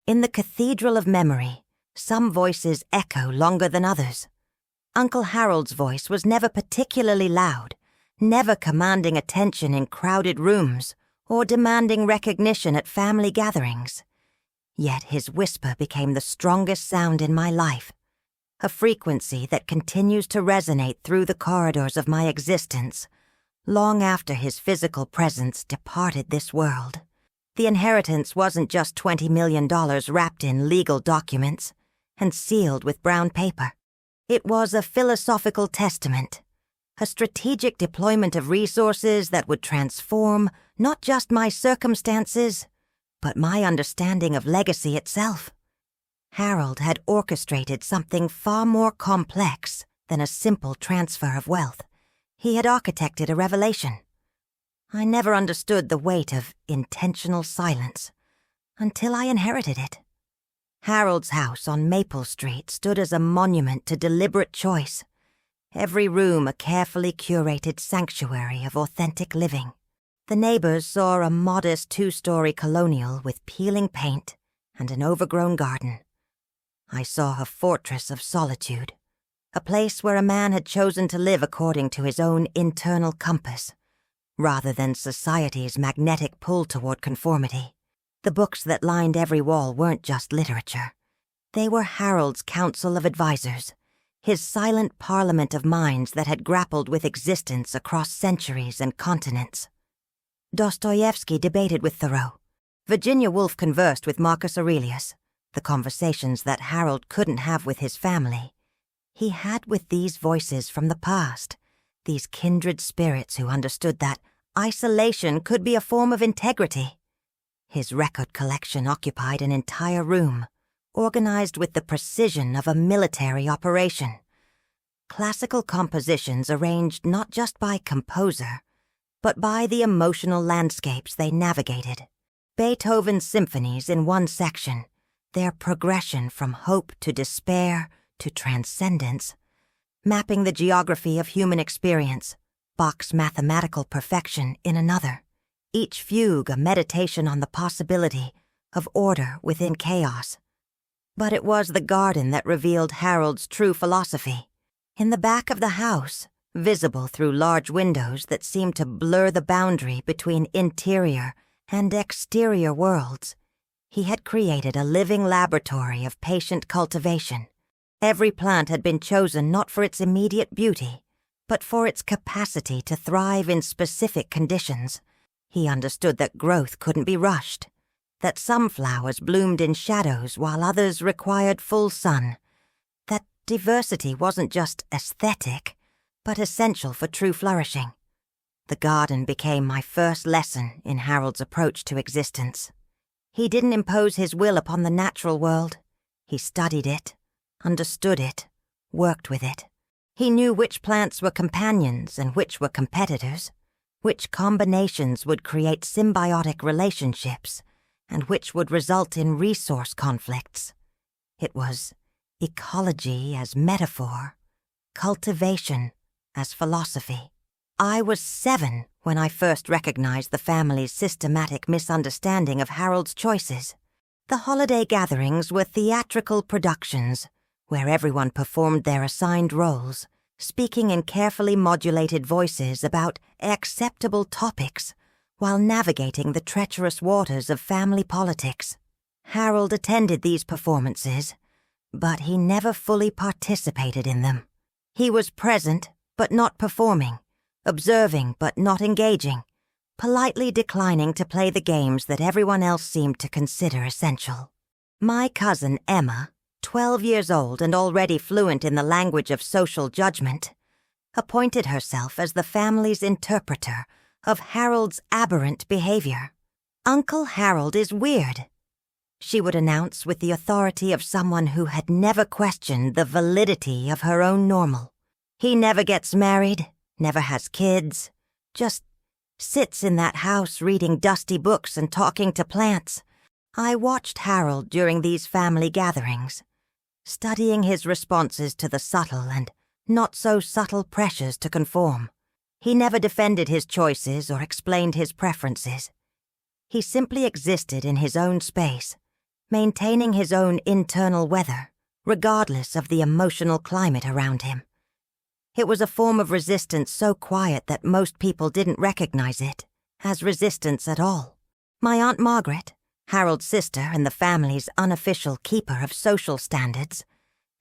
In the cathedral of memory, some voices echo longer than others. Uncle Harold's voice was never particularly loud, never commanding attention in crowded rooms or demanding recognition at family gatherings. Yet his whisper became the strongest sound in my life, a frequency that continues to resonate through the corridors of my existence, long after his physical presence departed this world. The inheritance wasn't just $20 million wrapped in legal documents and sealed with brown paper. It was a philosophical testament, a strategic deployment of resources that would transform not just my circumstances, but my understanding of legacy itself. Harold had orchestrated something far more complex than a simple transfer of wealth. He had architected a revelation. I never understood the weight of intentional silence until I inherited it. Harold's house on Maple Street stood as a monument to deliberate choice, every room a carefully curated sanctuary of authentic living. The neighbors saw a modest 2-story colonial with peeling paint and an overgrown garden. I saw a fortress of solitude, a place where a man had chosen to live according to his own internal compass, rather than society's magnetic pull toward conformity. The books that lined every wall weren't just literature. They were Harold's council of advisors, his silent parliament of minds that had grappled with existence across centuries and continents. Dostoevsky debated with Thoreau. Virginia Woolf conversed with Marcus Aurelius, the conversations that Harold couldn't have with his family. He had with these voices from the past, these kindred spirits who understood that isolation could be a form of integrity. His record collection occupied an entire room, organized with the precision of a military operation. Classical compositions arranged not just by composer, but by the emotional landscapes they navigated. Beethoven's symphonies in one section, their progression from hope to despair to transcendence, mapping the geography of human experience, Bach's mathematical perfection in another, each fugue a meditation on the possibility of order within chaos. But it was the garden that revealed Harold's true philosophy. In the back of the house, visible through large windows that seemed to blur the boundary between interior and exterior worlds, he had created a living laboratory of patient cultivation. Every plant had been chosen not for its immediate beauty, but for its capacity to thrive in specific conditions. He understood that growth couldn't be rushed, that some flowers bloomed in shadows while others required full sun, that diversity wasn't just aesthetic, but essential for true flourishing. The garden became my first lesson in Harold's approach to existence. He didn't impose his will upon the natural world. He studied it, understood it, worked with it. He knew which plants were companions and which were competitors, which combinations would create symbiotic relationships, and which would result in resource conflicts. It was ecology as metaphor, cultivation as philosophy. I was 7 when I first recognized the family's systematic misunderstanding of Harold's choices. The holiday gatherings were theatrical productions where everyone performed their assigned roles, speaking in carefully modulated voices about acceptable topics while navigating the treacherous waters of family politics. Harold attended these performances, but he never fully participated in them. He was present, but not performing, observing but not engaging, politely declining to play the games that everyone else seemed to consider essential. My cousin Emma, 12 years old and already fluent in the language of social judgment, appointed herself as the family's interpreter of Harold's aberrant behavior. "Uncle Harold is weird," she would announce with the authority of someone who had never questioned the validity of her own normal. "He never gets married, never has kids, just sits in that house reading dusty books and talking to plants." I watched Harold during these family gatherings, studying his responses to the subtle and not-so-subtle pressures to conform. He never defended his choices or explained his preferences. He simply existed in his own space, maintaining his own internal weather, regardless of the emotional climate around him. It was a form of resistance so quiet that most people didn't recognize it as resistance at all. My Aunt Margaret, Harold's sister and the family's unofficial keeper of social standards,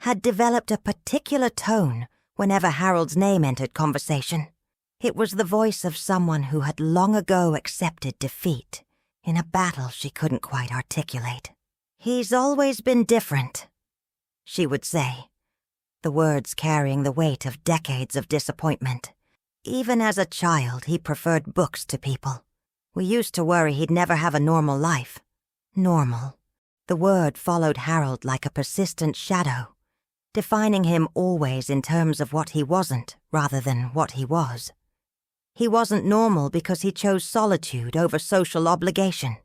had developed a particular tone whenever Harold's name entered conversation. It was the voice of someone who had long ago accepted defeat in a battle she couldn't quite articulate. "He's always been different," she would say, the words carrying the weight of decades of disappointment. Even as a child, he preferred books to people. We used to worry he'd never have a normal life. Normal. The word followed Harold like a persistent shadow, defining him always in terms of what he wasn't rather than what he was. He wasn't normal because he chose solitude over social obligation.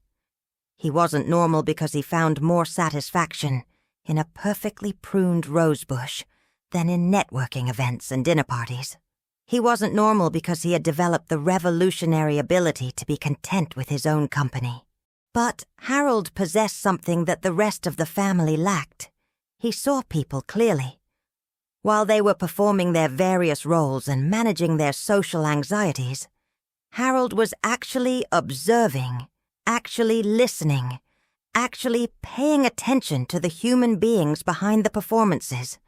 He wasn't normal because he found more satisfaction in a perfectly pruned rosebush than in networking events and dinner parties. He wasn't normal because he had developed the revolutionary ability to be content with his own company. But Harold possessed something that the rest of the family lacked. He saw people clearly. While they were performing their various roles and managing their social anxieties, Harold was actually observing, actually listening, actually paying attention to the human beings behind the performances.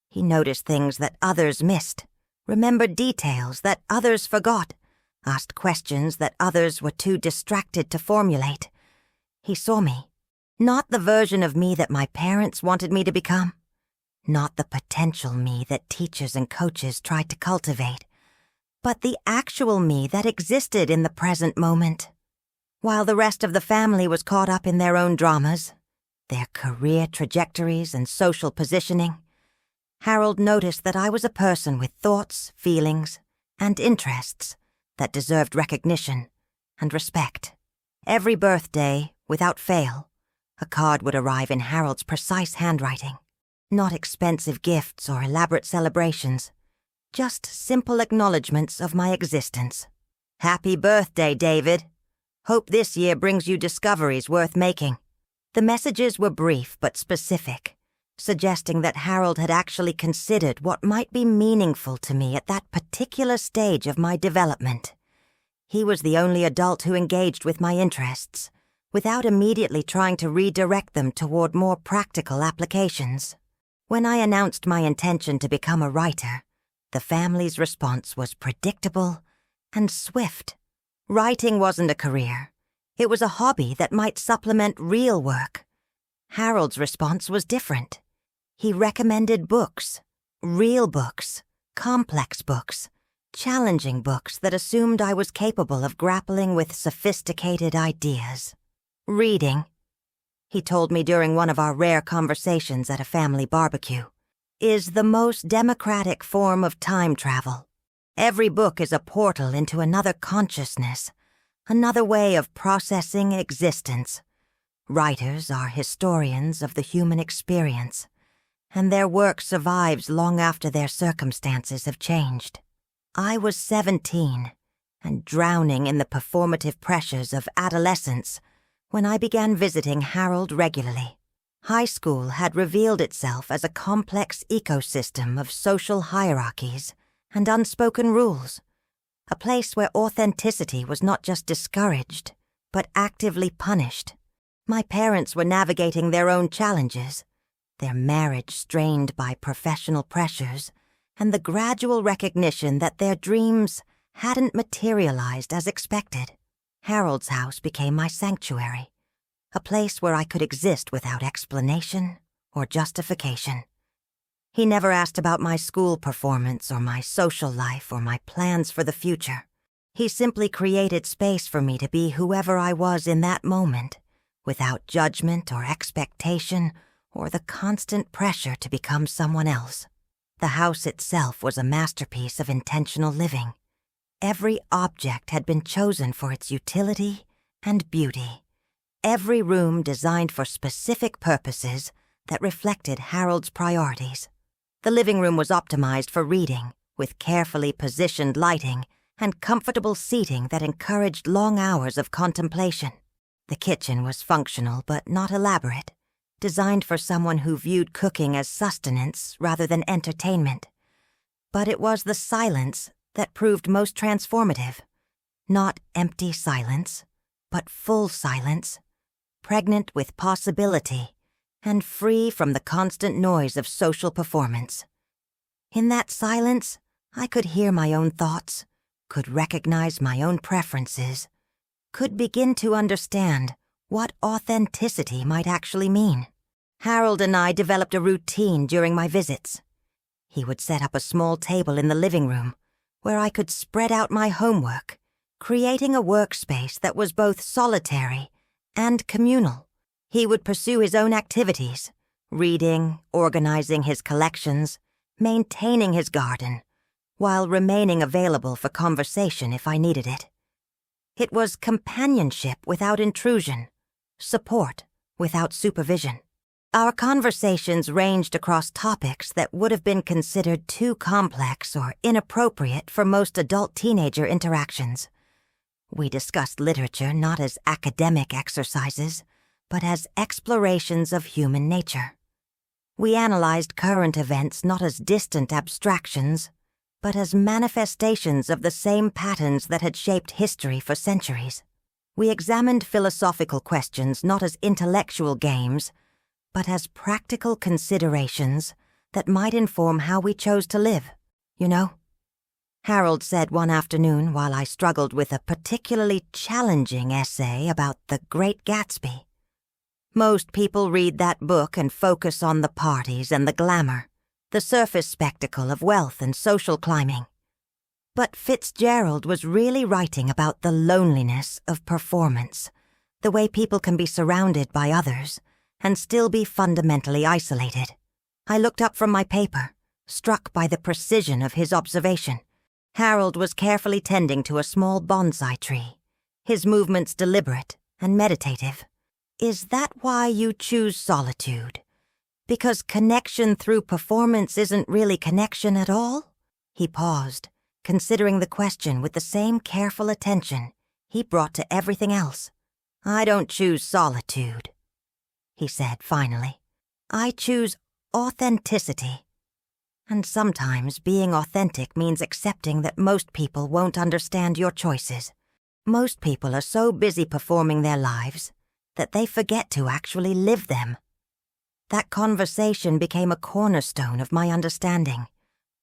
He noticed things that others missed, remembered details that others forgot, asked questions that others were too distracted to formulate. He saw me, not the version of me that my parents wanted me to become, not the potential me that teachers and coaches tried to cultivate, but the actual me that existed in the present moment. While the rest of the family was caught up in their own dramas, their career trajectories and social positioning, Harold noticed that I was a person with thoughts, feelings, and interests that deserved recognition and respect. Every birthday, without fail, a card would arrive in Harold's precise handwriting. Not expensive gifts or elaborate celebrations, just simple acknowledgments of my existence. "Happy birthday, David. Hope this year brings you discoveries worth making." The messages were brief but specific, suggesting that Harold had actually considered what might be meaningful to me at that particular stage of my development. He was the only adult who engaged with my interests, without immediately trying to redirect them toward more practical applications. When I announced my intention to become a writer, the family's response was predictable and swift. Writing wasn't a career. It was a hobby that might supplement real work. Harold's response was different. He recommended books, real books, complex books, challenging books that assumed I was capable of grappling with sophisticated ideas. "Reading," he told me during one of our rare conversations at a family barbecue, "is the most democratic form of time travel. Every book is a portal into another consciousness, another way of processing existence. Writers are historians of the human experience, and their work survives long after their circumstances have changed." I was 17 and drowning in the performative pressures of adolescence when I began visiting Harold regularly. High school had revealed itself as a complex ecosystem of social hierarchies and unspoken rules, a place where authenticity was not just discouraged, but actively punished. My parents were navigating their own challenges, their marriage strained by professional pressures, and the gradual recognition that their dreams hadn't materialized as expected. Harold's house became my sanctuary, a place where I could exist without explanation or justification. He never asked about my school performance or my social life or my plans for the future. He simply created space for me to be whoever I was in that moment, without judgment or expectation or the constant pressure to become someone else. The house itself was a masterpiece of intentional living. Every object had been chosen for its utility and beauty. Every room designed for specific purposes that reflected Harold's priorities. The living room was optimized for reading, with carefully positioned lighting and comfortable seating that encouraged long hours of contemplation. The kitchen was functional but not elaborate, designed for someone who viewed cooking as sustenance rather than entertainment. But it was the silence that proved most transformative. Not empty silence, but full silence, pregnant with possibility and free from the constant noise of social performance. In that silence, I could hear my own thoughts, could recognize my own preferences, could begin to understand what authenticity might actually mean. Harold and I developed a routine during my visits. He would set up a small table in the living room where I could spread out my homework, creating a workspace that was both solitary and communal. He would pursue his own activities, reading, organizing his collections, maintaining his garden, while remaining available for conversation if I needed it. It was companionship without intrusion, support without supervision. Our conversations ranged across topics that would have been considered too complex or inappropriate for most adult teenager interactions. We discussed literature not as academic exercises, but as explorations of human nature. We analyzed current events not as distant abstractions, but as manifestations of the same patterns that had shaped history for centuries. We examined philosophical questions not as intellectual games, but as practical considerations that might inform how we chose to live, you know? Harold said one afternoon while I struggled with a particularly challenging essay about The Great Gatsby. Most people read that book and focus on the parties and the glamour, the surface spectacle of wealth and social climbing. But Fitzgerald was really writing about the loneliness of performance, the way people can be surrounded by others and still be fundamentally isolated. I looked up from my paper, struck by the precision of his observation. Harold was carefully tending to a small bonsai tree, his movements deliberate and meditative. Is that why you choose solitude? Because connection through performance isn't really connection at all? He paused, considering the question with the same careful attention he brought to everything else. I don't choose solitude, he said finally. I choose authenticity. And sometimes being authentic means accepting that most people won't understand your choices. Most people are so busy performing their lives that they forget to actually live them. That conversation became a cornerstone of my understanding,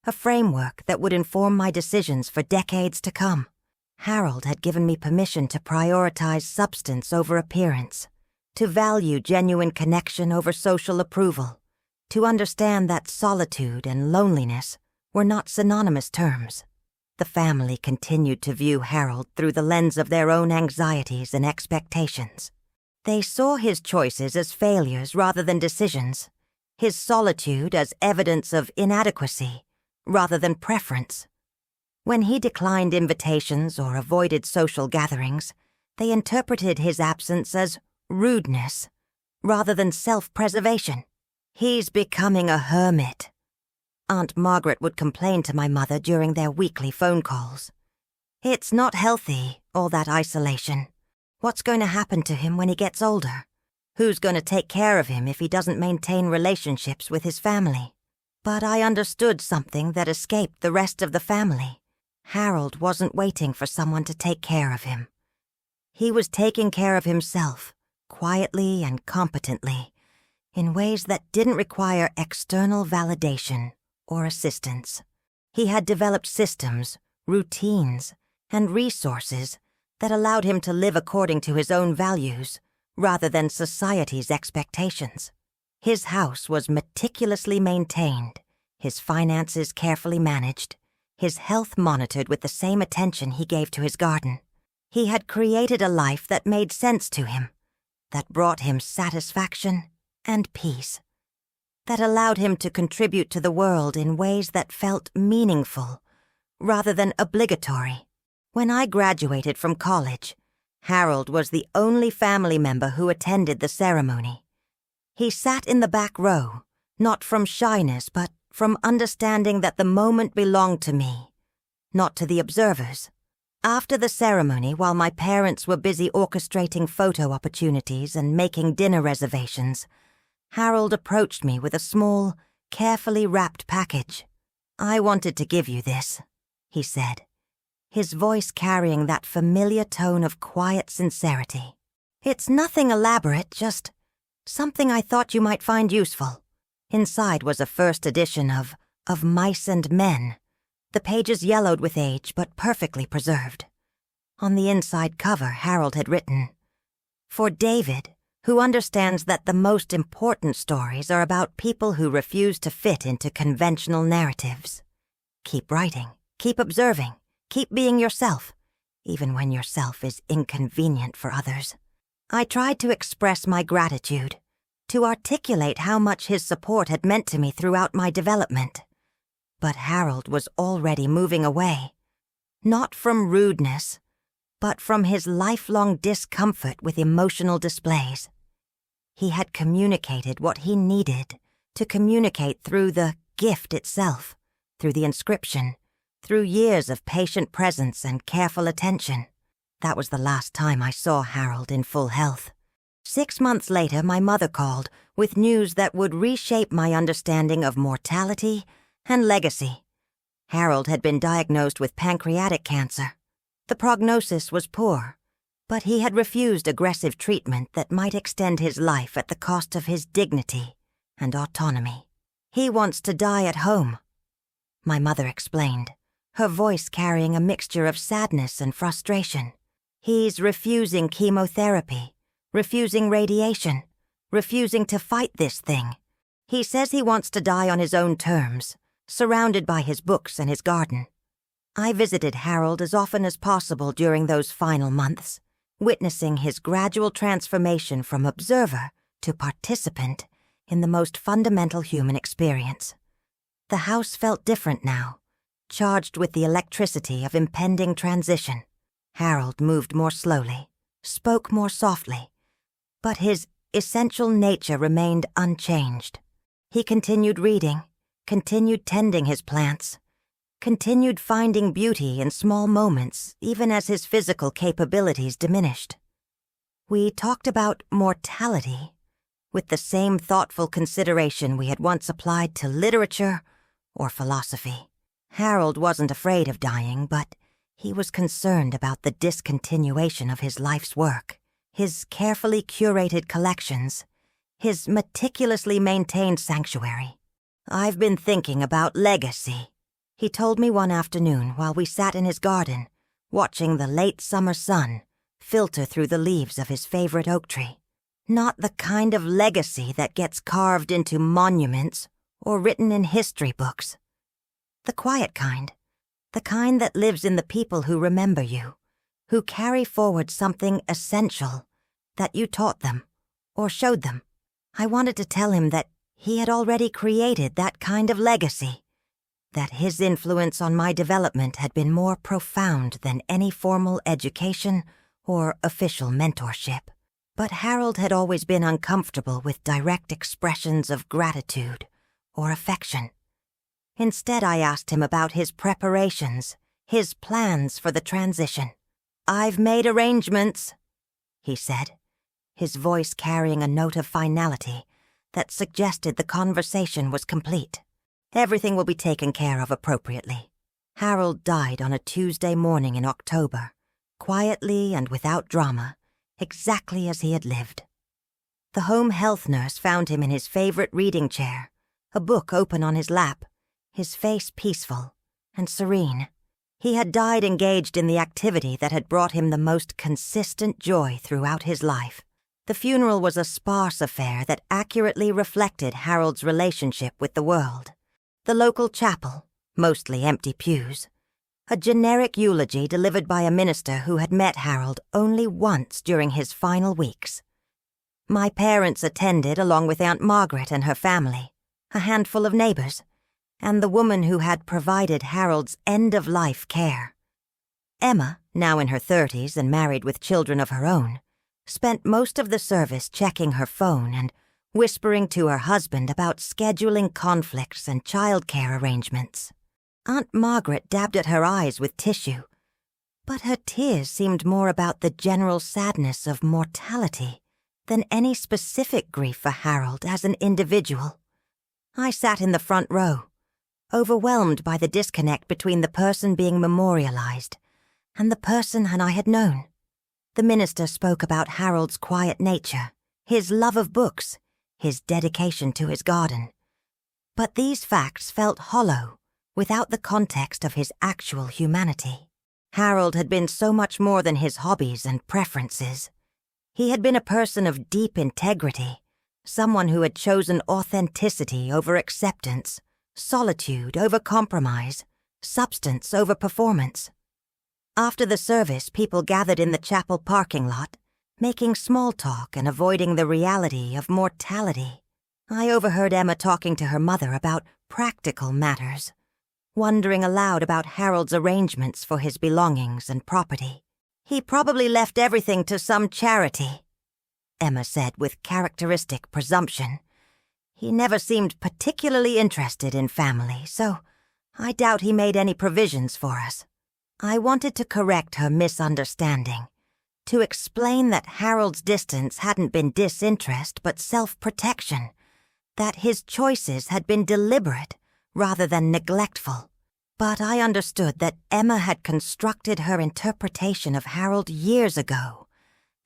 a framework that would inform my decisions for decades to come. Harold had given me permission to prioritize substance over appearance, to value genuine connection over social approval, to understand that solitude and loneliness were not synonymous terms. The family continued to view Harold through the lens of their own anxieties and expectations. They saw his choices as failures rather than decisions, his solitude as evidence of inadequacy rather than preference. When he declined invitations or avoided social gatherings, they interpreted his absence as rudeness rather than self-preservation. He's becoming a hermit, Aunt Margaret would complain to my mother during their weekly phone calls. It's not healthy, all that isolation. What's going to happen to him when he gets older? Who's going to take care of him if he doesn't maintain relationships with his family? But I understood something that escaped the rest of the family. Harold wasn't waiting for someone to take care of him. He was taking care of himself, quietly and competently, in ways that didn't require external validation or assistance. He had developed systems, routines, and resources that allowed him to live according to his own values, rather than society's expectations. His house was meticulously maintained, his finances carefully managed, his health monitored with the same attention he gave to his garden. He had created a life that made sense to him, that brought him satisfaction and peace, that allowed him to contribute to the world in ways that felt meaningful, rather than obligatory. When I graduated from college, Harold was the only family member who attended the ceremony. He sat in the back row, not from shyness but from understanding that the moment belonged to me, not to the observers. After the ceremony, while my parents were busy orchestrating photo opportunities and making dinner reservations, Harold approached me with a small, carefully wrapped package. "I wanted to give you this," he said, his voice carrying that familiar tone of quiet sincerity. "It's nothing elaborate, just something I thought you might find useful." Inside was a first edition of Mice and Men, the pages yellowed with age but perfectly preserved. On the inside cover, Harold had written, "For David, who understands that the most important stories are about people who refuse to fit into conventional narratives. Keep writing, keep observing, keep being yourself, even when yourself is inconvenient for others." I tried to express my gratitude, to articulate how much his support had meant to me throughout my development. But Harold was already moving away, not from rudeness, but from his lifelong discomfort with emotional displays. He had communicated what he needed to communicate through the gift itself, through the inscription, through years of patient presence and careful attention. That was the last time I saw Harold in full health. 6 months later, my mother called with news that would reshape my understanding of mortality and legacy. Harold had been diagnosed with pancreatic cancer. The prognosis was poor, but he had refused aggressive treatment that might extend his life at the cost of his dignity and autonomy. "He wants to die at home," my mother explained, her voice carrying a mixture of sadness and frustration. "He's refusing chemotherapy, refusing radiation, refusing to fight this thing. He says he wants to die on his own terms, surrounded by his books and his garden." I visited Harold as often as possible during those final months, witnessing his gradual transformation from observer to participant in the most fundamental human experience. The house felt different now, charged with the electricity of impending transition. Harold moved more slowly, spoke more softly, but his essential nature remained unchanged. He continued reading, continued tending his plants, continued finding beauty in small moments even as his physical capabilities diminished. We talked about mortality with the same thoughtful consideration we had once applied to literature or philosophy. Harold wasn't afraid of dying, but he was concerned about the discontinuation of his life's work, his carefully curated collections, his meticulously maintained sanctuary. "I've been thinking about legacy," he told me one afternoon while we sat in his garden, watching the late summer sun filter through the leaves of his favorite oak tree. "Not the kind of legacy that gets carved into monuments or written in history books. The quiet kind, the kind that lives in the people who remember you, who carry forward something essential that you taught them or showed them." I wanted to tell him that he had already created that kind of legacy, that his influence on my development had been more profound than any formal education or official mentorship. But Harold had always been uncomfortable with direct expressions of gratitude or affection. Instead, I asked him about his preparations, his plans for the transition. "I've made arrangements," he said, his voice carrying a note of finality that suggested the conversation was complete. "Everything will be taken care of appropriately." Harold died on a Tuesday morning in October, quietly and without drama, exactly as he had lived. The home health nurse found him in his favorite reading chair, a book open on his lap, his face peaceful and serene. He had died engaged in the activity that had brought him the most consistent joy throughout his life. The funeral was a sparse affair that accurately reflected Harold's relationship with the world. The local chapel, mostly empty pews. A generic eulogy delivered by a minister who had met Harold only once during his final weeks. My parents attended along with Aunt Margaret and her family, a handful of neighbors, and the woman who had provided Harold's end-of-life care. Emma, now in her 30s and married with children of her own, spent most of the service checking her phone and whispering to her husband about scheduling conflicts and childcare arrangements. Aunt Margaret dabbed at her eyes with tissue, But her tears seemed more about the general sadness of mortality than any specific grief for Harold as an individual. I sat in the front row, overwhelmed by the disconnect between the person being memorialized and the person I had known. The minister spoke about Harold's quiet nature, his love of books, his dedication to his garden. But these facts felt hollow without the context of his actual humanity. Harold had been so much more than his hobbies and preferences. He had been a person of deep integrity, someone who had chosen authenticity over acceptance, solitude over compromise, substance over performance. After the service, people gathered in the chapel parking lot, making small talk and avoiding the reality of mortality. I overheard Emma talking to her mother about practical matters, wondering aloud about Harold's arrangements for his belongings and property. "He probably left everything to some charity," Emma said with characteristic presumption. "He never seemed particularly interested in family, so I doubt he made any provisions for us." I wanted to correct her misunderstanding, to explain that Harold's distance hadn't been disinterest but self-protection, that his choices had been deliberate rather than neglectful. But I understood that Emma had constructed her interpretation of Harold years ago,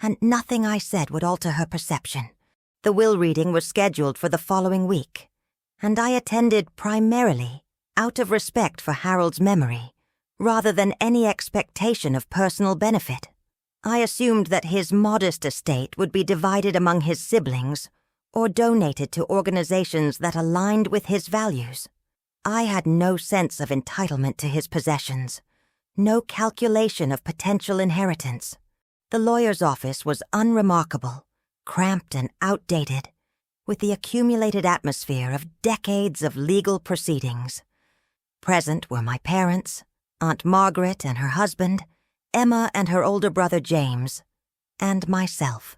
and nothing I said would alter her perception. The will reading was scheduled for the following week, and I attended primarily out of respect for Harold's memory, rather than any expectation of personal benefit. I assumed that his modest estate would be divided among his siblings or donated to organizations that aligned with his values. I had no sense of entitlement to his possessions, no calculation of potential inheritance. The lawyer's office was unremarkable, cramped and outdated, with the accumulated atmosphere of decades of legal proceedings. Present were my parents, Aunt Margaret and her husband, Emma and her older brother James, and myself.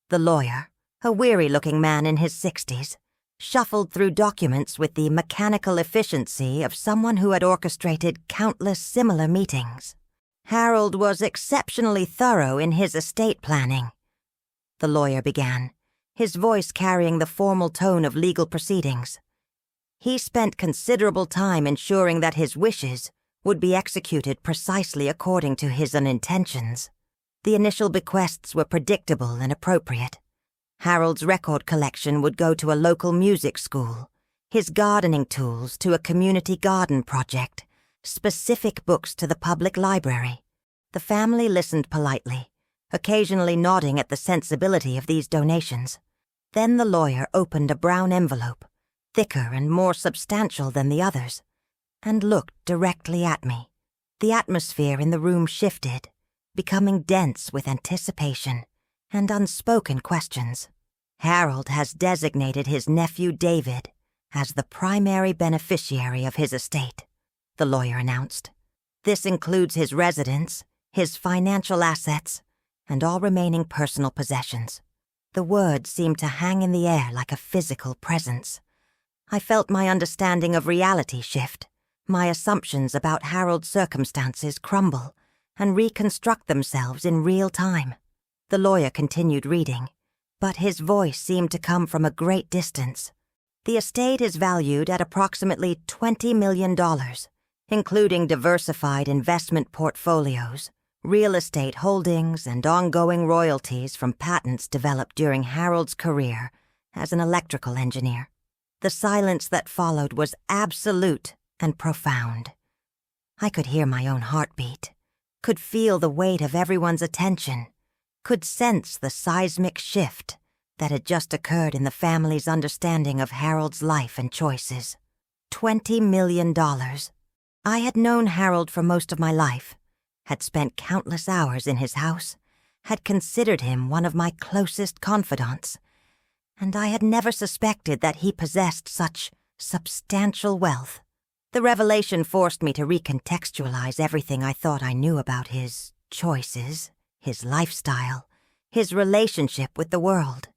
The lawyer, a weary-looking man in his 60s, shuffled through documents with the mechanical efficiency of someone who had orchestrated countless similar meetings. Harold was exceptionally thorough in his estate planning, the lawyer began, his voice carrying the formal tone of legal proceedings. He spent considerable time ensuring that his wishes would be executed precisely according to his own intentions. The initial bequests were predictable and appropriate. Harold's record collection would go to a local music school, his gardening tools to a community garden project, specific books to the public library. The family listened politely, occasionally nodding at the sensibility of these donations. Then the lawyer opened a brown envelope, thicker and more substantial than the others, and looked directly at me. The atmosphere in the room shifted, becoming dense with anticipation and unspoken questions. "Harold has designated his nephew David as the primary beneficiary of his estate," the lawyer announced. "This includes his residence, his financial assets, and all remaining personal possessions." The words seemed to hang in the air like a physical presence. I felt my understanding of reality shift, my assumptions about Harold's circumstances crumble and reconstruct themselves in real time. The lawyer continued reading, but his voice seemed to come from a great distance. "The estate is valued at approximately $20 million, including diversified investment portfolios, real estate holdings, and ongoing royalties from patents developed during Harold's career as an electrical engineer." The silence that followed was absolute and profound. I could hear my own heartbeat, could feel the weight of everyone's attention, could sense the seismic shift that had just occurred in the family's understanding of Harold's life and choices. $20 million. I had known Harold for most of my life, had spent countless hours in his house, had considered him one of my closest confidants, and I had never suspected that he possessed such substantial wealth. The revelation forced me to recontextualize everything I thought I knew about his choices, his lifestyle, his relationship with the world.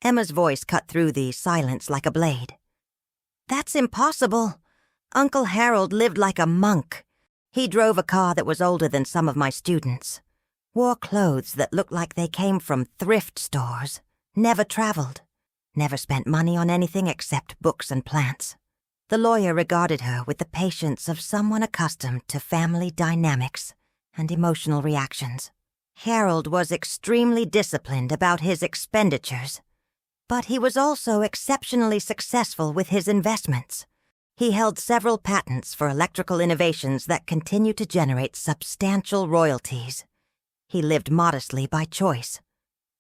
Emma's voice cut through the silence like a blade. "That's impossible. Uncle Harold lived like a monk. He drove a car that was older than some of my students, wore clothes that looked like they came from thrift stores, never traveled, never spent money on anything except books and plants. The lawyer regarded her with the patience of someone accustomed to family dynamics and emotional reactions. Harold was extremely disciplined about his expenditures, but he was also exceptionally successful with his investments. He held several patents for electrical innovations that continue to generate substantial royalties. He lived modestly by choice,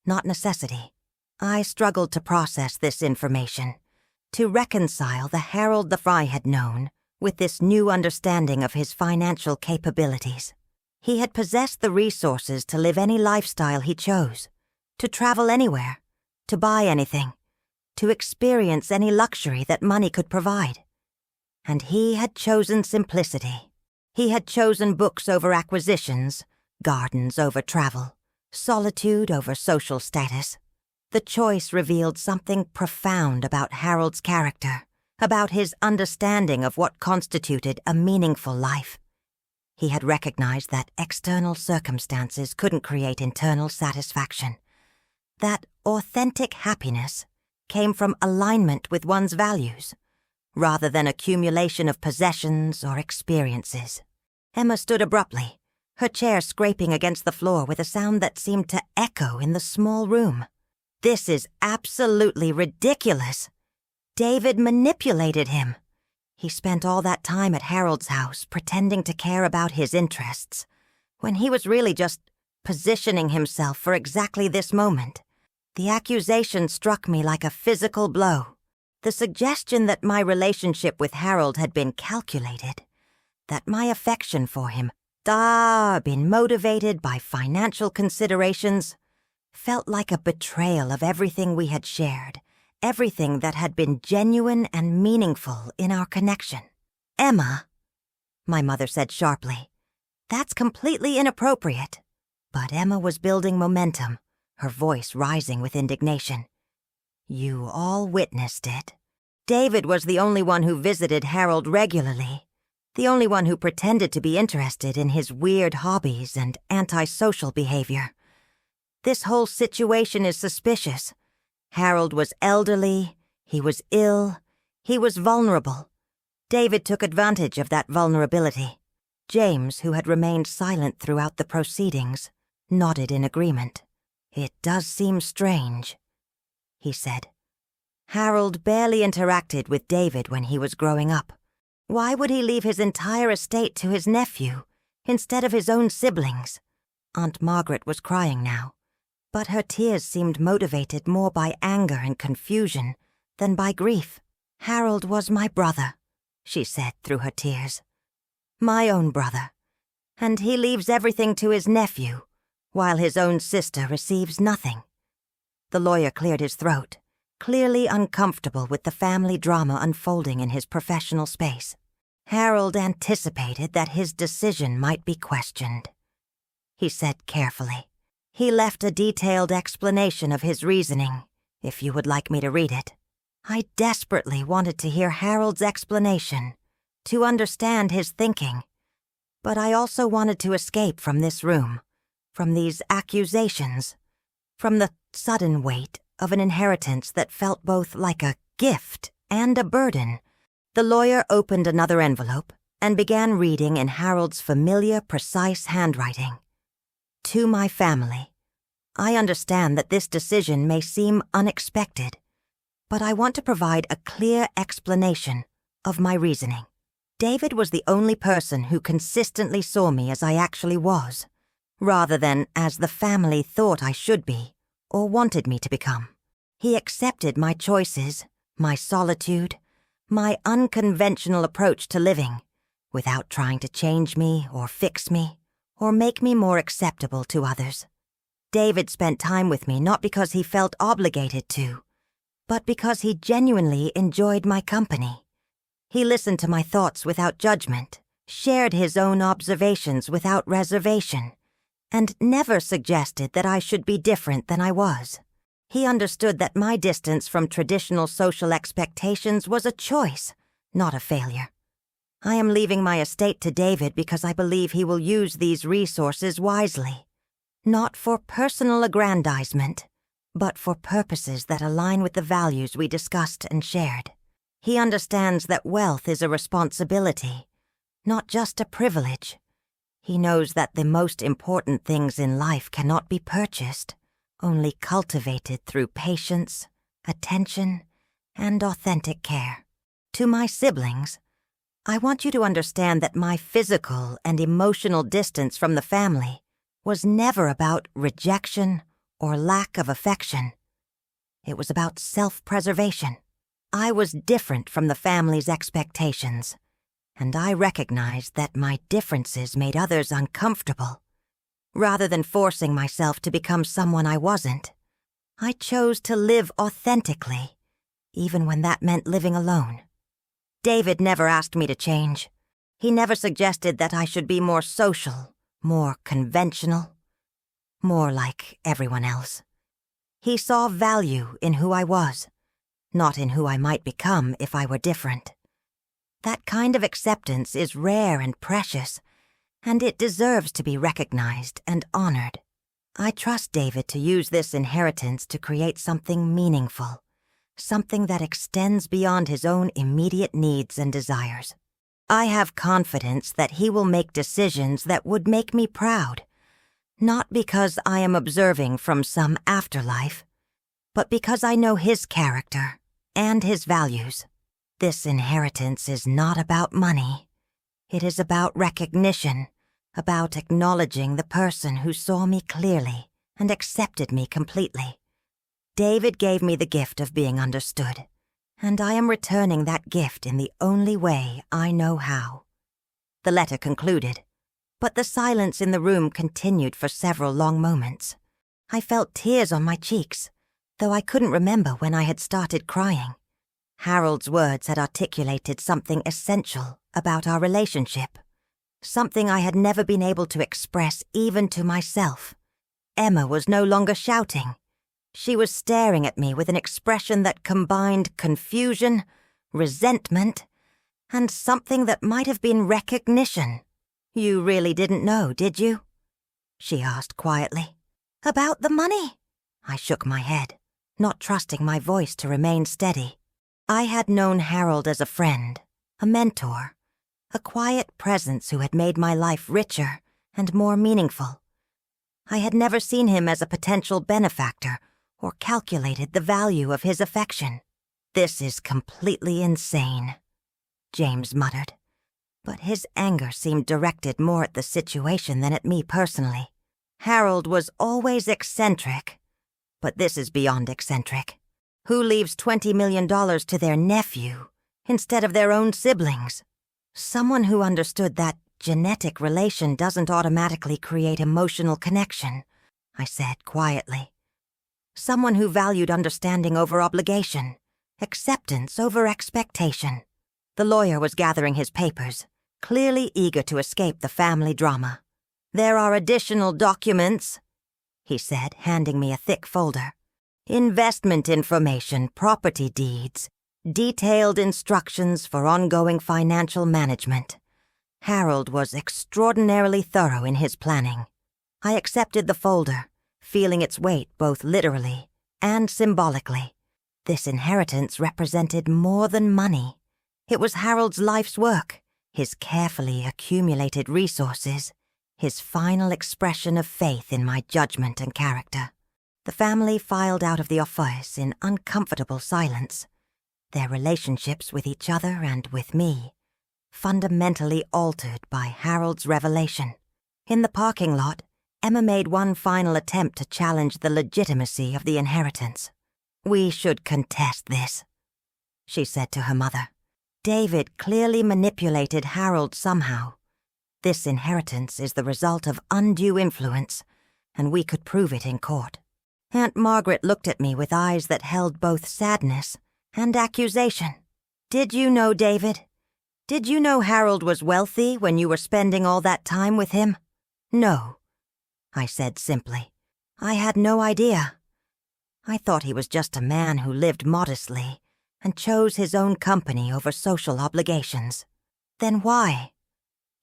not necessity. I struggled to process this information, to reconcile the Harold the Fry had known with this new understanding of his financial capabilities. He had possessed the resources to live any lifestyle he chose, to travel anywhere, to buy anything, to experience any luxury that money could provide. And he had chosen simplicity. He had chosen books over acquisitions, gardens over travel, solitude over social status. The choice revealed something profound about Harold's character, about his understanding of what constituted a meaningful life. He had recognized that external circumstances couldn't create internal satisfaction, that authentic happiness came from alignment with one's values, rather than accumulation of possessions or experiences. Emma stood abruptly, her chair scraping against the floor with a sound that seemed to echo in the small room. "This is absolutely ridiculous. David manipulated him. He spent all that time at Harold's house pretending to care about his interests, when he was really just positioning himself for exactly this moment. The accusation struck me like a physical blow. The suggestion that my relationship with Harold had been calculated, that my affection for him been motivated by financial considerations, felt like a betrayal of everything we had shared, everything that had been genuine and meaningful in our connection. "Emma," my mother said sharply, "that's completely inappropriate." But Emma was building momentum, her voice rising with indignation. "You all witnessed it. David was the only one who visited Harold regularly, the only one who pretended to be interested in his weird hobbies and antisocial behavior. This whole situation is suspicious. Harold was elderly, he was ill, he was vulnerable. David took advantage of that vulnerability." James, who had remained silent throughout the proceedings, nodded in agreement. "It does seem strange," he said. "Harold barely interacted with David when he was growing up. Why would he leave his entire estate to his nephew instead of his own siblings?" Aunt Margaret was crying now, but her tears seemed motivated more by anger and confusion than by grief. "Harold was my brother," she said through her tears. "My own brother. And he leaves everything to his nephew, while his own sister receives nothing." The lawyer cleared his throat, clearly uncomfortable with the family drama unfolding in his professional space. "Harold anticipated that his decision might be questioned," he said carefully. "He left a detailed explanation of his reasoning, if you would like me to read it." I desperately wanted to hear Harold's explanation, to understand his thinking, but I also wanted to escape from this room, from these accusations, from the sudden weight of an inheritance that felt both like a gift and a burden. The lawyer opened another envelope and began reading in Harold's familiar, precise handwriting. "To my family, I understand that this decision may seem unexpected, but I want to provide a clear explanation of my reasoning. David was the only person who consistently saw me as I actually was, rather than as the family thought I should be or wanted me to become. He accepted my choices, my solitude, my unconventional approach to living, without trying to change me or fix me or make me more acceptable to others. David spent time with me not because he felt obligated to, but because he genuinely enjoyed my company. He listened to my thoughts without judgment, shared his own observations without reservation, and never suggested that I should be different than I was. He understood that my distance from traditional social expectations was a choice, not a failure. I am leaving my estate to David because I believe he will use these resources wisely, not for personal aggrandizement, but for purposes that align with the values we discussed and shared. He understands that wealth is a responsibility, not just a privilege. He knows that the most important things in life cannot be purchased, only cultivated through patience, attention, and authentic care. To my siblings, I want you to understand that my physical and emotional distance from the family was never about rejection or lack of affection. It was about self-preservation. I was different from the family's expectations, and I recognized that my differences made others uncomfortable. Rather than forcing myself to become someone I wasn't, I chose to live authentically, even when that meant living alone. David never asked me to change. He never suggested that I should be more social, more conventional, more like everyone else. He saw value in who I was, not in who I might become if I were different. That kind of acceptance is rare and precious, and it deserves to be recognized and honored. I trust David to use this inheritance to create something meaningful, something that extends beyond his own immediate needs and desires. I have confidence that he will make decisions that would make me proud, not because I am observing from some afterlife, but because I know his character and his values. This inheritance is not about money. It is about recognition, about acknowledging the person who saw me clearly and accepted me completely. David gave me the gift of being understood, and I am returning that gift in the only way I know how. The letter concluded, but the silence in the room continued for several long moments. I felt tears on my cheeks, though I couldn't remember when I had started crying. Harold's words had articulated something essential about our relationship, something I had never been able to express even to myself. Emma was no longer shouting. She was staring at me with an expression that combined confusion, resentment, and something that might have been recognition. "You really didn't know, did you?" she asked quietly. "About the money?" I shook my head, not trusting my voice to remain steady. I had known Harold as a friend, a mentor, a quiet presence who had made my life richer and more meaningful. I had never seen him as a potential benefactor or calculated the value of his affection. "This is completely insane," James muttered, but his anger seemed directed more at the situation than at me personally. Harold was always eccentric, but this is beyond eccentric. Who leaves $20 million to their nephew instead of their own siblings? Someone who understood that genetic relation doesn't automatically create emotional connection, I said quietly. Someone who valued understanding over obligation, acceptance over expectation. The lawyer was gathering his papers, clearly eager to escape the family drama. "There are additional documents," he said, handing me a thick folder. "Investment information, property deeds, detailed instructions for ongoing financial management." Harold was extraordinarily thorough in his planning. I accepted the folder, feeling its weight both literally and symbolically. This inheritance represented more than money. It was Harold's life's work, his carefully accumulated resources, his final expression of faith in my judgment and character. The family filed out of the office in uncomfortable silence, their relationships with each other and with me fundamentally altered by Harold's revelation. In the parking lot, Emma made one final attempt to challenge the legitimacy of the inheritance. "We should contest this," she said to her mother. "David clearly manipulated Harold somehow. This inheritance is the result of undue influence, and we could prove it in court." Aunt Margaret looked at me with eyes that held both sadness and accusation. "Did you know David? Did you know Harold was wealthy when you were spending all that time with him?" "No," I said simply. "I had no idea. I thought he was just a man who lived modestly and chose his own company over social obligations." Then why?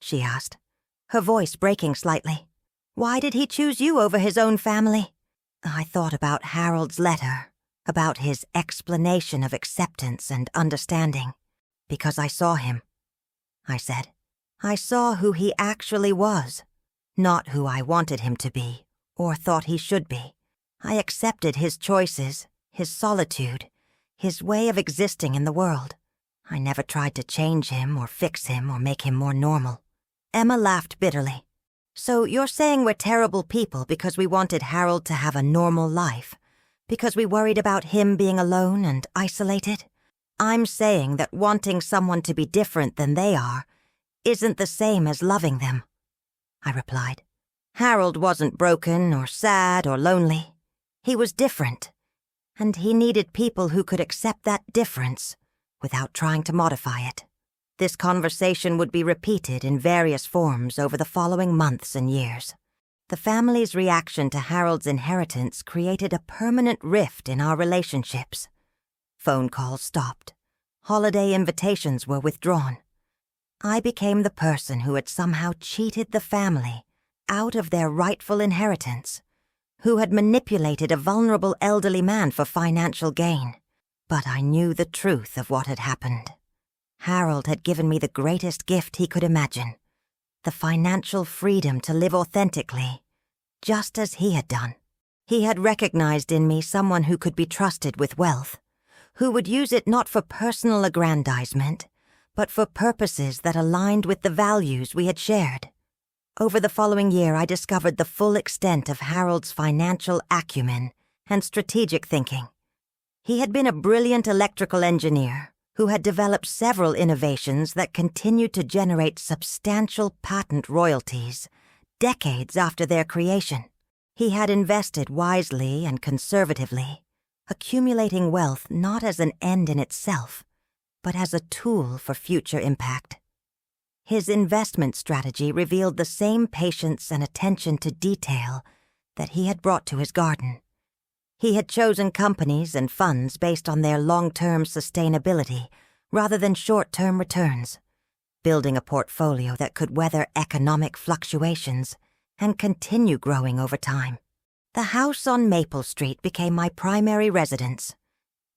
She asked, her voice breaking slightly. Why did he choose you over his own family? I thought about Harold's letter, about his explanation of acceptance and understanding. Because I saw him, I said. I saw who he actually was, not who I wanted him to be, or thought he should be. I accepted his choices, his solitude, his way of existing in the world. I never tried to change him or fix him or make him more normal. Emma laughed bitterly. So you're saying we're terrible people because we wanted Harold to have a normal life? Because we worried about him being alone and isolated? I'm saying that wanting someone to be different than they are isn't the same as loving them, I replied. Harold wasn't broken or sad or lonely. He was different, and he needed people who could accept that difference without trying to modify it. This conversation would be repeated in various forms over the following months and years. The family's reaction to Harold's inheritance created a permanent rift in our relationships. Phone calls stopped. Holiday invitations were withdrawn. I became the person who had somehow cheated the family out of their rightful inheritance, who had manipulated a vulnerable elderly man for financial gain. But I knew the truth of what had happened. Harold had given me the greatest gift he could imagine, the financial freedom to live authentically, just as he had done. He had recognized in me someone who could be trusted with wealth, who would use it not for personal aggrandizement, but for purposes that aligned with the values we had shared. Over the following year, I discovered the full extent of Harold's financial acumen and strategic thinking. He had been a brilliant electrical engineer who had developed several innovations that continued to generate substantial patent royalties decades after their creation. He had invested wisely and conservatively, accumulating wealth not as an end in itself, but as a tool for future impact. His investment strategy revealed the same patience and attention to detail that he had brought to his garden. He had chosen companies and funds based on their long-term sustainability rather than short-term returns, building a portfolio that could weather economic fluctuations and continue growing over time. The house on Maple Street became my primary residence,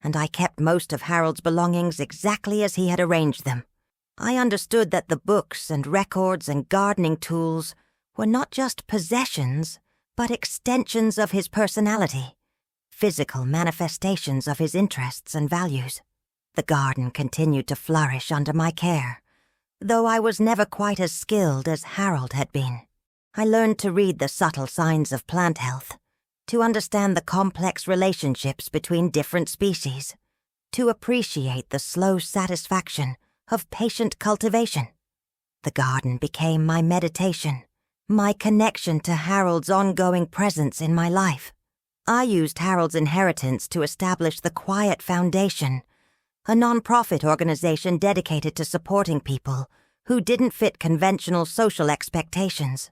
and I kept most of Harold's belongings exactly as he had arranged them. I understood that the books and records and gardening tools were not just possessions, but extensions of his personality, physical manifestations of his interests and values. The garden continued to flourish under my care, though I was never quite as skilled as Harold had been. I learned to read the subtle signs of plant health, to understand the complex relationships between different species, to appreciate the slow satisfaction of patient cultivation. The garden became my meditation, my connection to Harold's ongoing presence in my life. I used Harold's inheritance to establish the Quiet Foundation, a nonprofit organization dedicated to supporting people who didn't fit conventional social expectations.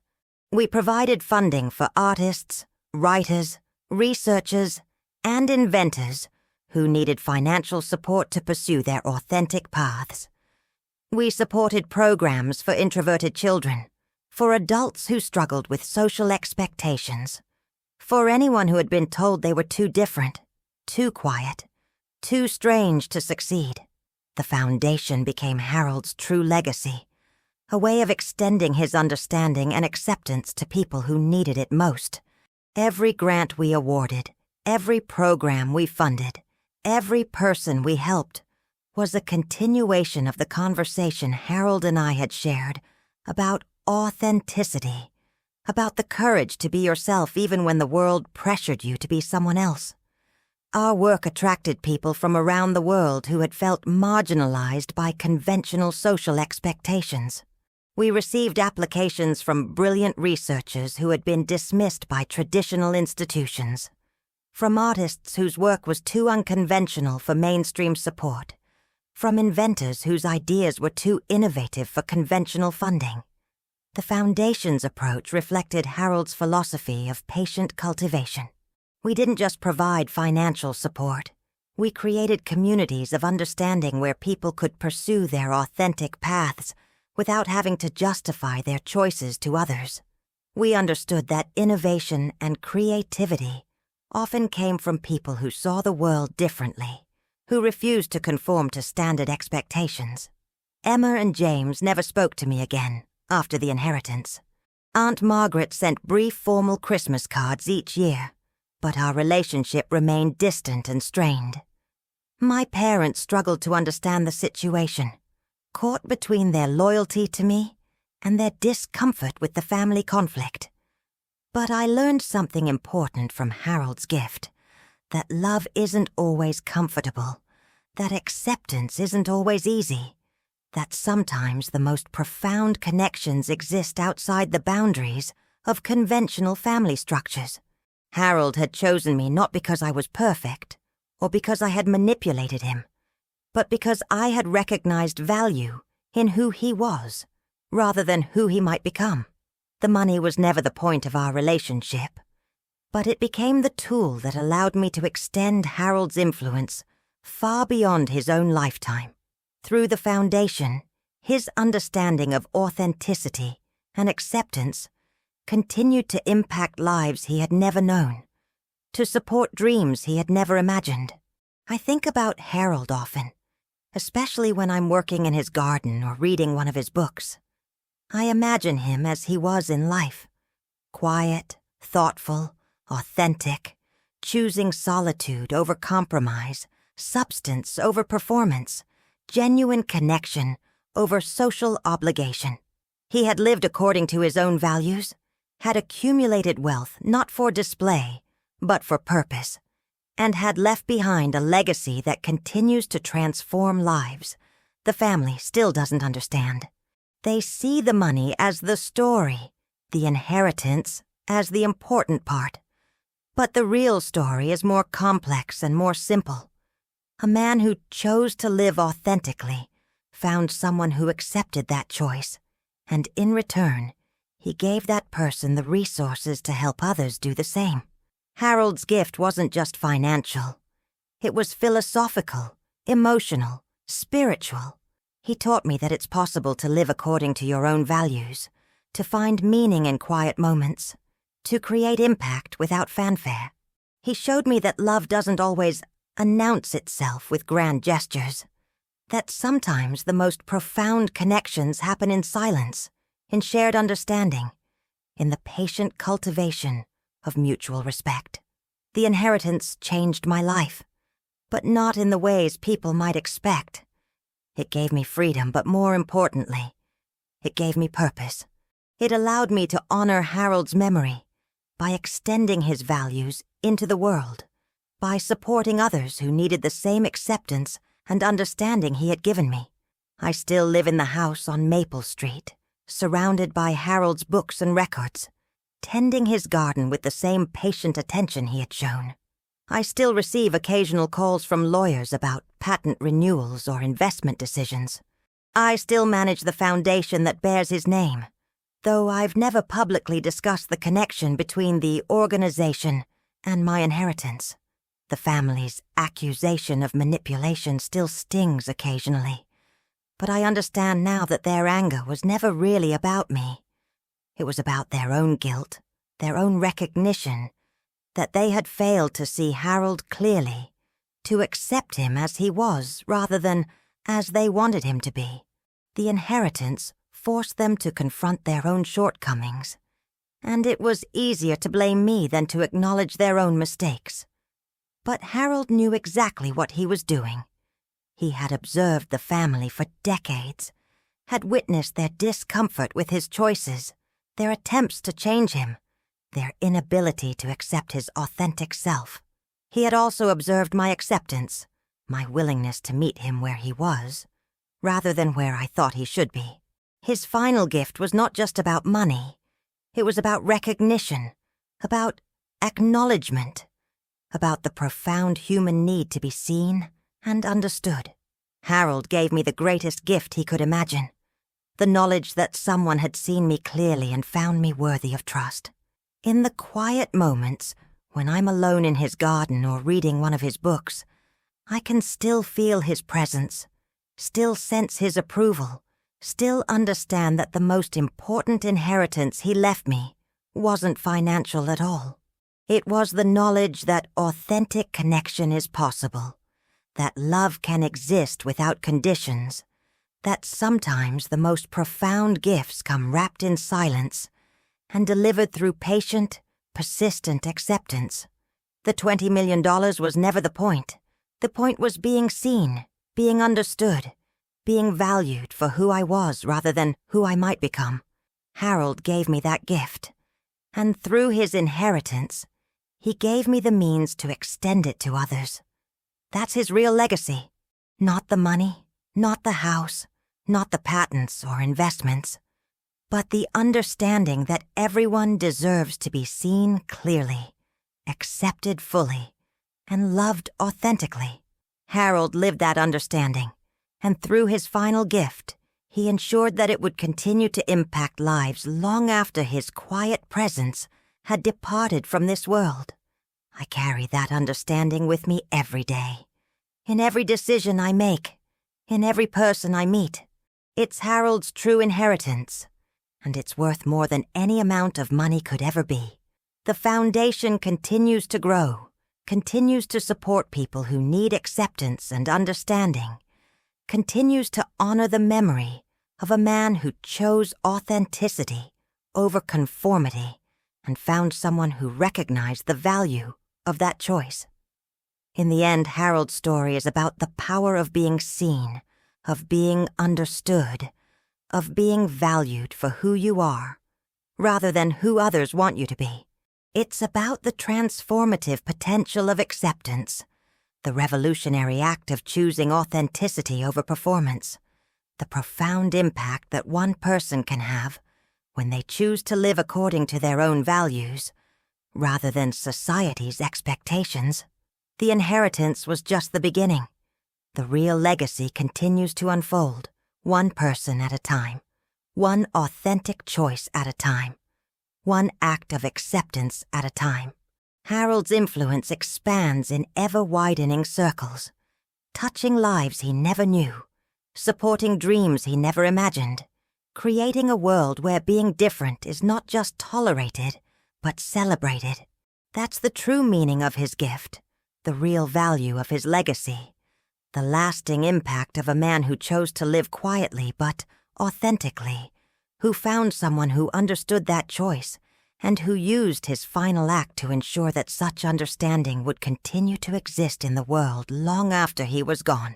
We provided funding for artists, writers, researchers, and inventors who needed financial support to pursue their authentic paths. We supported programs for introverted children, for adults who struggled with social expectations, for anyone who had been told they were too different, too quiet, too strange to succeed. The foundation became Harold's true legacy, a way of extending his understanding and acceptance to people who needed it most. Every grant we awarded, every program we funded, every person we helped was a continuation of the conversation Harold and I had shared about authenticity, about the courage to be yourself even when the world pressured you to be someone else. Our work attracted people from around the world who had felt marginalized by conventional social expectations. We received applications from brilliant researchers who had been dismissed by traditional institutions, from artists whose work was too unconventional for mainstream support, from inventors whose ideas were too innovative for conventional funding. The Foundation's approach reflected Harold's philosophy of patient cultivation. We didn't just provide financial support. We created communities of understanding where people could pursue their authentic paths without having to justify their choices to others. We understood that innovation and creativity often came from people who saw the world differently, who refused to conform to standard expectations. Emma and James never spoke to me again after the inheritance. Aunt Margaret sent brief formal Christmas cards each year, but our relationship remained distant and strained. My parents struggled to understand the situation, caught between their loyalty to me and their discomfort with the family conflict. But I learned something important from Harold's gift, that love isn't always comfortable, that acceptance isn't always easy, that sometimes the most profound connections exist outside the boundaries of conventional family structures. Harold had chosen me not because I was perfect, or because I had manipulated him, but because I had recognized value in who he was, rather than who he might become. The money was never the point of our relationship, but it became the tool that allowed me to extend Harold's influence far beyond his own lifetime. Through the foundation, his understanding of authenticity and acceptance continued to impact lives he had never known, to support dreams he had never imagined. I think about Harold often, especially when I'm working in his garden or reading one of his books. I imagine him as he was in life, quiet, thoughtful, authentic, choosing solitude over compromise, substance over performance, genuine connection over social obligation. He had lived according to his own values, had accumulated wealth not for display, but for purpose, and had left behind a legacy that continues to transform lives. The family still doesn't understand. They see the money as the story, the inheritance as the important part. But the real story is more complex and more simple. A man who chose to live authentically found someone who accepted that choice, and in return, he gave that person the resources to help others do the same. Harold's gift wasn't just financial. It was philosophical, emotional, spiritual. He taught me that it's possible to live according to your own values, to find meaning in quiet moments, to create impact without fanfare. He showed me that love doesn't always announce itself with grand gestures, that sometimes the most profound connections happen in silence, in shared understanding, in the patient cultivation of mutual respect. The inheritance changed my life, but not in the ways people might expect. It gave me freedom, but more importantly, it gave me purpose. It allowed me to honor Harold's memory by extending his values into the world, by supporting others who needed the same acceptance and understanding he had given me. I still live in the house on Maple Street, surrounded by Harold's books and records, tending his garden with the same patient attention he had shown. I still receive occasional calls from lawyers about patent renewals or investment decisions. I still manage the foundation that bears his name, though I've never publicly discussed the connection between the organization and my inheritance. The family's accusation of manipulation still stings occasionally, but I understand now that their anger was never really about me. It was about their own guilt, their own recognition, that they had failed to see Harold clearly, to accept him as he was rather than as they wanted him to be. The inheritance forced them to confront their own shortcomings, and it was easier to blame me than to acknowledge their own mistakes. But Harold knew exactly what he was doing. He had observed the family for decades, had witnessed their discomfort with his choices, their attempts to change him, their inability to accept his authentic self. He had also observed my acceptance, my willingness to meet him where he was, rather than where I thought he should be. His final gift was not just about money. It was about recognition, about acknowledgement, about the profound human need to be seen and understood. Harold gave me the greatest gift he could imagine, the knowledge that someone had seen me clearly and found me worthy of trust. In the quiet moments, when I'm alone in his garden or reading one of his books, I can still feel his presence, still sense his approval, still understand that the most important inheritance he left me wasn't financial at all. It was the knowledge that authentic connection is possible, that love can exist without conditions, that sometimes the most profound gifts come wrapped in silence and delivered through patient, persistent acceptance. The $20 million was never the point. The point was being seen, being understood, being valued for who I was rather than who I might become. Harold gave me that gift, and through his inheritance, he gave me the means to extend it to others. That's his real legacy. Not the money, not the house, not the patents or investments, but the understanding that everyone deserves to be seen clearly, accepted fully, and loved authentically. Harold lived that understanding, and through his final gift, he ensured that it would continue to impact lives long after his quiet presence had departed from this world. I carry that understanding with me every day, in every decision I make, in every person I meet. It's Harold's true inheritance, and it's worth more than any amount of money could ever be. The foundation continues to grow, continues to support people who need acceptance and understanding, continues to honor the memory of a man who chose authenticity over conformity and found someone who recognized the value of that choice. In the end, Harold's story is about the power of being seen, of being understood, of being valued for who you are, rather than who others want you to be. It's about the transformative potential of acceptance, the revolutionary act of choosing authenticity over performance, the profound impact that one person can have when they choose to live according to their own values, rather than society's expectations. The inheritance was just the beginning. The real legacy continues to unfold, one person at a time, one authentic choice at a time, one act of acceptance at a time. Harold's influence expands in ever-widening circles, touching lives he never knew, supporting dreams he never imagined, creating a world where being different is not just tolerated, but celebrated. That's the true meaning of his gift, the real value of his legacy, the lasting impact of a man who chose to live quietly but authentically, who found someone who understood that choice, and who used his final act to ensure that such understanding would continue to exist in the world long after he was gone.